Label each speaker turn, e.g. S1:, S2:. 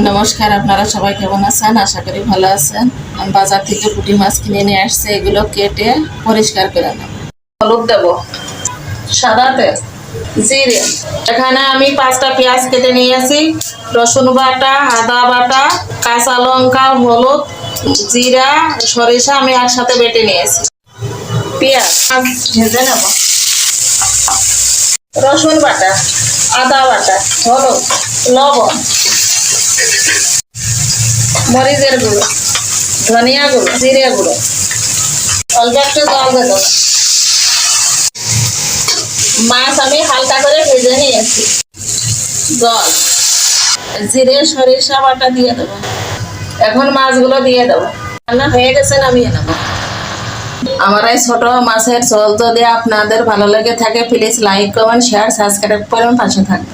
S1: নমস্কার, আপনারা সবাই কেমন আছেন? আশা করি ভালো আছেন। আমি বাজার থেকে পুঁটি মাছ কিনে নিয়ে আসছি, এগুলো কেটে পরিষ্কার করে নেব। হলুদ দেব, সাদা তেল, জিরে। এখানে আমি 5টা পেঁয়াজ কেটে নিয়েছি, রসুন বাটা, আদা বাটা, কাঁচা লঙ্কা, হলুদ, জিরা, সরিষা আমি একসাথে বেটে নিয়েছি। পেঁয়াজ ভেজে নেব। রসুন বাটা, আদা বাটা, হলুদ, লবণ, মরিচের গুঁড়ো, ধনিয়া গুঁড়ো, জিরে গুঁড়ো, অল্প একটু জল দিয়ে দেবো। মাছ আমি হালকা করে ভেজে নিয়েছি। জল, জিরে সরিষা বাটা দিয়ে দেবো। এখন মাছগুলো দিয়ে দেবো। রান্না হয়ে গেছে, নামিয়ে নেবো। আমার এই ছোট মাছের ঝোল যদি আপনাদের ভালো লেগে থাকে, please like, comment, share, subscribe করে পাশে থাকবেন।